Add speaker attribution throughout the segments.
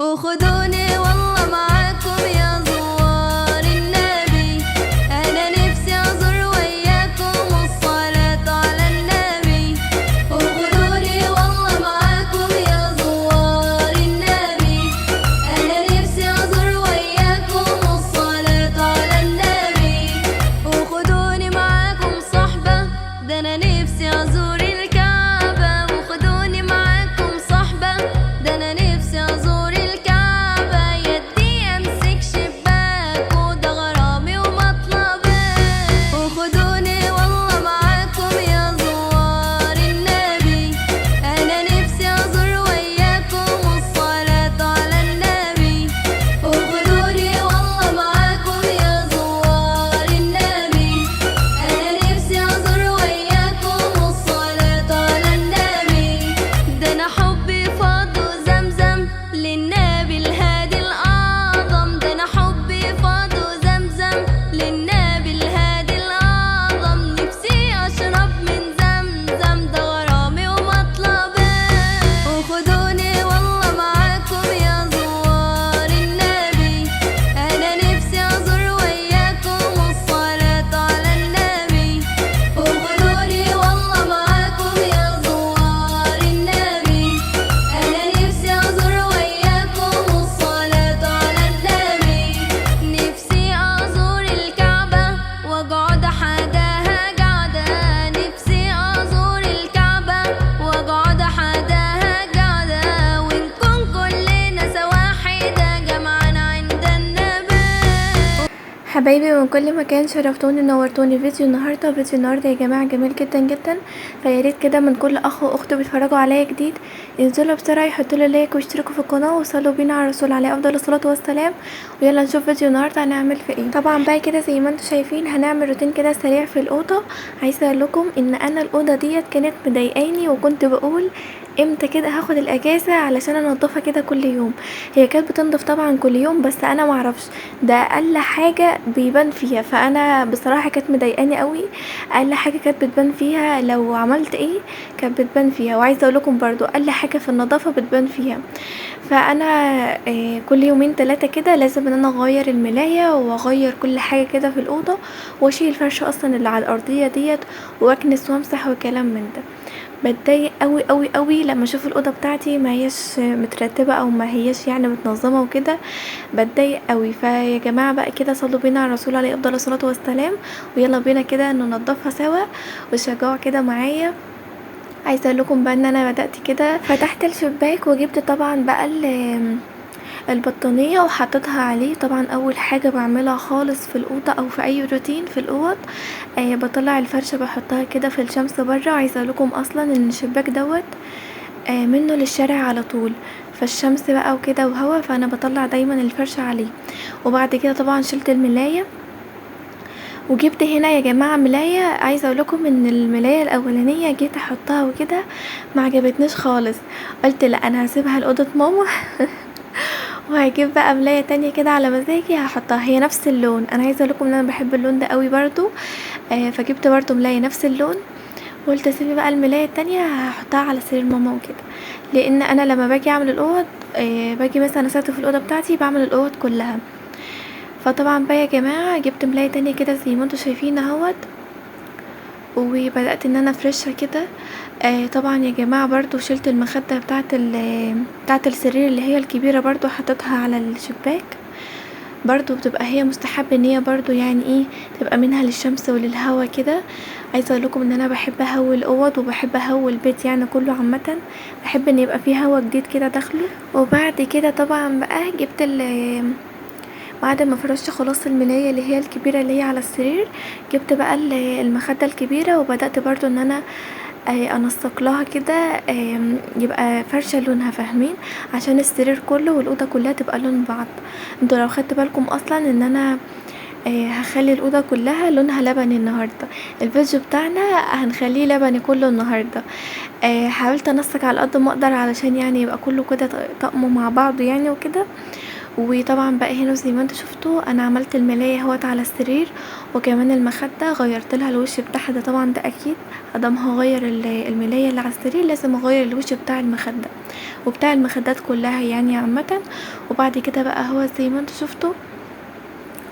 Speaker 1: وخدوني والله معاكم يا زوار النبي، أنا نفسي أزور وياكم الصلاة على النبي. وخدوني والله معاكم يا زوار النبي، أنا نفسي أزور وياكم الصلاة على النبي. وخدوني معاكم صحبة، ده أنا نفسي أزور الكعبة. وخدوني معاكم صحبة، ده أنا نفسي أزور
Speaker 2: حبايبي من كل مكان، شرفتوني نورتوني. فيديو النهارده يا جماعه جميل جدا جدا، فياريت كده من كل اخ واخت بيتفرجوا عليا جديد ينزلوا بسرعه يحطوا لي لايك ويشتركوا في القناه وصلوا بينا على الرسول عليه افضل الصلاه والسلام. ويلا نشوف فيديو النهارده هنعمل في ايه. طبعا بقى كده زي ما انتم شايفين هنعمل روتين كده سريع في الاوضه. عايزه اقول لكم ان انا الاوضه ديت كانت مضايقاني، وكنت بقول امتى كده هاخد الاجازه علشان انضفها كده كل يوم. هي كانت بتنضف طبعا كل يوم، بس انا معرفش ده اقل حاجه بيبان فيها، فانا بصراحه كانت مضايقاني قوي. اقل حاجه كانت بتبان فيها لو عملت ايه كانت بتبان فيها، وعايزه اقول لكم برضو اقل حاجه في النظافه بتبان فيها. فانا كل يومين 3 كده لازم ان انا اغير الملايه واغير كل حاجه كده في الاوضه، واشيل الفرش اصلا اللي على الارضيه ديت واكنس وامسح وكلام من ده. بتضايق قوي قوي قوي لما اشوف الاوضه بتاعتي ما هيش مترتبه او ما هيش يعني متنظمه وكده، بتضايق قوي. فيا جماعه بقى كده صلوا بينا على الرسول عليه افضل الصلاه والسلام، ويلا بينا كده ننضفها سوا وشجعوا كده معايا. عايزه اقول لكم بقى ان انا بدات كده فتحت الشباك وجبت طبعا بقى البطانيه وحطيتها عليه. طبعا اول حاجه بعملها خالص في الاوضه او في اي روتين في الاوض بطلع الفرشه بحطها كده في الشمس بره. عايزه اقول لكم اصلا ان الشباك دوت منه للشارع على طول، فالشمس بقى وكده وهوا، فانا بطلع دايما الفرشه عليه. وبعد كده طبعا شلت الملايه وجبت هنا يا جماعه ملايه. عايزه اقول لكم ان الملايه الاولانيه جيت احطها وكده ما عجبتنيش خالص، قلت لا انا هسيبها لاوضه ماما وهجيب بقى ملايه تانية كده على مزاجي هحطها هي نفس اللون. انا عايزه اقول لكم ان انا بحب اللون ده قوي برضو، فجبت برضو ملايه نفس اللون، وقلت اسيب بقى الملايه التانية هحطها على سرير ماما وكده. لان انا لما باجي اعمل الاوض باجي مثلا اساتف الاوضه بتاعتي بعمل الاوض كلها. فطبعا بقى يا جماعه جبت ملايه تانية كده زي ما انتم شايفين اهوت، وبدات ان انا افرشها كده. طبعا يا جماعه برضو شلت المخده بتاعه السرير اللي هي الكبيره، برضو حطيتها على الشباك. برضو بتبقى هي مستحب ان هي برضو يعني ايه تبقى منها للشمس وللهوا كده. عايزه اقول لكم ان انا بحب اهوي الاوض وبحب اهوي البيت يعني كله عامه، بحب ان يبقى فيه هوا جديد كده داخله. وبعد كده طبعا بقى جبت بعد ما فرشت خلاص الملايه اللي هي الكبيره اللي هي على السرير، جبت بقى المخده الكبيره وبدات برضو ان انا انسق لها كده يبقى فرشه لونها، فاهمين؟ عشان السرير كله والاوضه كلها تبقى لون بعض. انتوا لو خدت بالكم اصلا ان انا هخلي الاوضه كلها لونها لبني النهارده. الفيديو بتاعنا هنخليه لبني كله النهارده. حاولت انسق على قد ما اقدر علشان يعني يبقى كله كده طقمه مع بعض يعني وكده. وطبعا بقى هنا زي ما انتوا شفتوا انا عملت الملايه اهوت على السرير، وكمان المخده غيرت لها الوش بتاعها. ده طبعا ده اكيد ادام هغير الملايه اللي على السرير لازم اغير الوش بتاع المخده. وبتاع المخدات كلها يعني عامه. وبعد كده بقى هو زي ما انتوا شفتوا،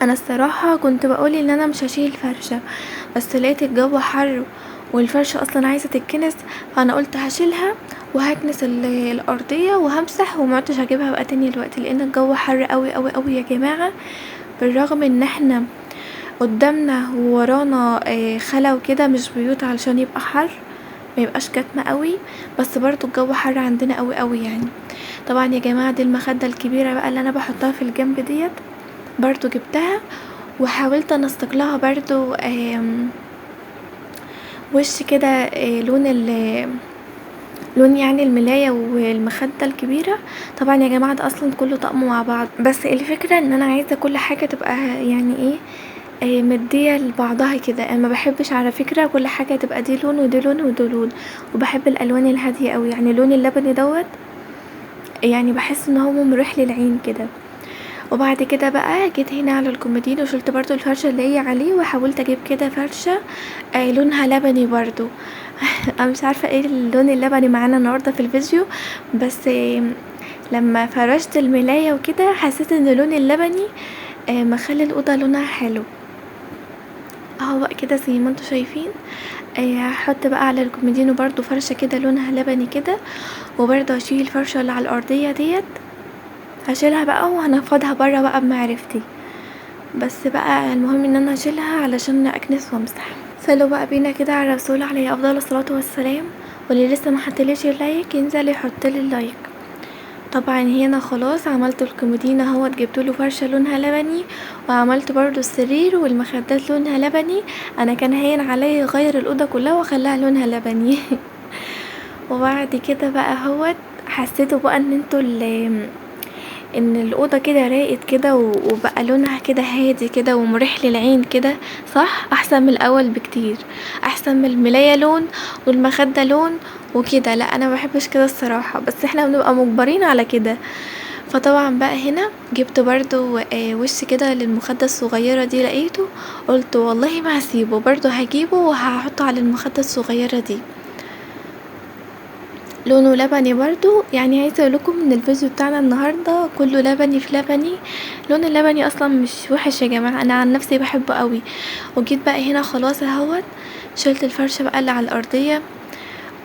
Speaker 2: انا الصراحه كنت بقول ان انا مش هشيل فرشه، بس لقيت الجو حر والفرشه اصلا عايزه تتكنس، فانا قلت هشيلها وهكنس الارضيه وهمسح، ومعدتش هجيبها بقى تاني دلوقتي لان الجو حر قوي قوي قوي يا جماعه. بالرغم ان احنا قدامنا وورانا خلا وكده، مش بيوت علشان يبقى حر ما يبقاش كاتمه قوي، بس برضو الجو حر عندنا قوي قوي يعني. طبعا يا جماعه دي المخده الكبيره بقى اللي انا بحطها في الجنب ديت، برضو جبتها وحاولت انسق لها برضو وش كده لون يعني الملاية والمخدة الكبيرة. طبعا يا جماعة ده اصلا كله طقم مع بعض، بس الفكرة ان انا عايزة كل حاجة تبقى يعني ايه مدية لبعضها كده. انا ما بحبش على فكرة كل حاجة تبقى دي لون ودي لون ودي لون، وبحب الالوان الهادية قوي، يعني اللون اللبني دوت يعني بحس ان هو مريح للعين كده. وبعد كده بقى جيت هنا على الكومودين وشلت برضو الفرشة اللي هي عليه، وحاولت اجيب كده فرشة لونها لبني برضو. انا مش عارفة ايه اللون اللبني معانا النهاردة في الفيديو، بس لما فرشت الملاية وكده حسيت ان اللون اللبني مخلي الأوضة لونها حلو اهو بقى كده زي ما انتوا شايفين. هحط بقى على الكومودينو برضو فرشة كده لونها لبني كده، وبرضو هشيل الفرشة اللي على الأرضية ديت، هشيلها بقى وهنفضها برا بقى بمعرفتي، بس بقى المهم ان انا هشيلها علشان اكنس وامسح. صلوا بقى بينا كده على الرسول عليه افضل الصلاة والسلام، واللي لسه ما حطليش اللايك ينزل يحطلي اللايك. طبعا هنا خلاص عملت الكومودين اهوت، جبتله فرشة لونها لبني، وعملت برضو السرير والمخدات لونها لبني. انا كان هين عليا اغير الاوضة كلها واخليها لونها لبني. وبعد كده بقى اهوت حسيتوا بقى ان انتوا ان الاوضه كده راقت كده وبقى لونها كده هادي كده ومريح للعين كده، صح؟ احسن من الاول بكتير، احسن من الملايه لون والمخده لون وكده. لا انا ما بحبش كده الصراحه، بس احنا بنبقى مجبرين على كده. فطبعا بقى هنا جبت برضو وش كده للمخده الصغيره دي، لقيته قلت والله ما هسيبه، برضو هجيبه وهحطه على المخده الصغيره دي، لونه لبني برضو. يعني عايزه اقولكم ان الفيديو بتاعنا النهارده كله لبني في لبني. لون اللبني اصلا مش وحش يا جماعه، انا عن نفسي بحبه قوي. وجيت بقى هنا خلاص اهوت شلت الفرشه بقى اللي على الارضيه،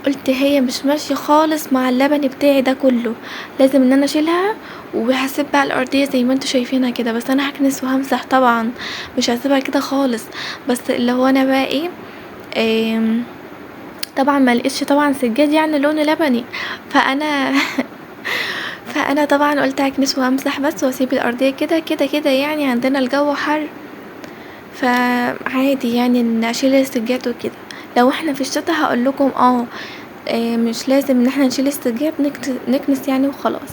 Speaker 2: قلت هي مش ماشيه خالص مع اللبني بتاعي ده كله، لازم ان انا اشيلها وهسيب بقى الارضيه زي ما انتوا شايفينها كده. بس انا هكنس وهمسح طبعا، مش هسيبها كده خالص. بس اللي هو انا بقى طبعا ما لقيتش طبعا سجاد يعني لونه لبني، فانا فانا طبعا قلت هكنس وهمسح بس واسيب الارضيه كده كده كده، يعني عندنا الجو حر فعادي يعني ان اشيل السجاد وكده. لو احنا في الشتا هقول لكم مش لازم ان احنا نشيل السجاد، نكنس يعني وخلاص.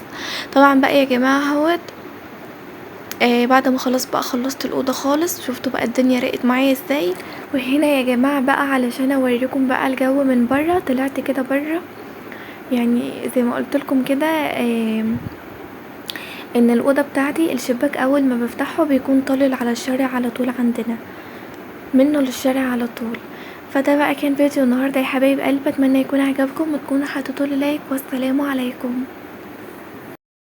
Speaker 2: طبعا بقى يا جماعه اهوت بعد ما خلاص بقى خلصت الاوضه خالص، شفتوا بقى الدنيا رقت معايا ازاي. وهنا يا جماعه بقى علشان اوريكم بقى الجو من بره، طلعت كده بره يعني زي ما قلت لكم كده ان الاوضه بتاعتي الشباك اول ما بفتحه بيكون طالع على الشارع على طول، عندنا منه للشارع على طول. فده بقى كان فيديو النهارده يا حبايب قلبي، اتمنى يكون عجبكم وتكونوا حطيتوا لي لايك، والسلام عليكم.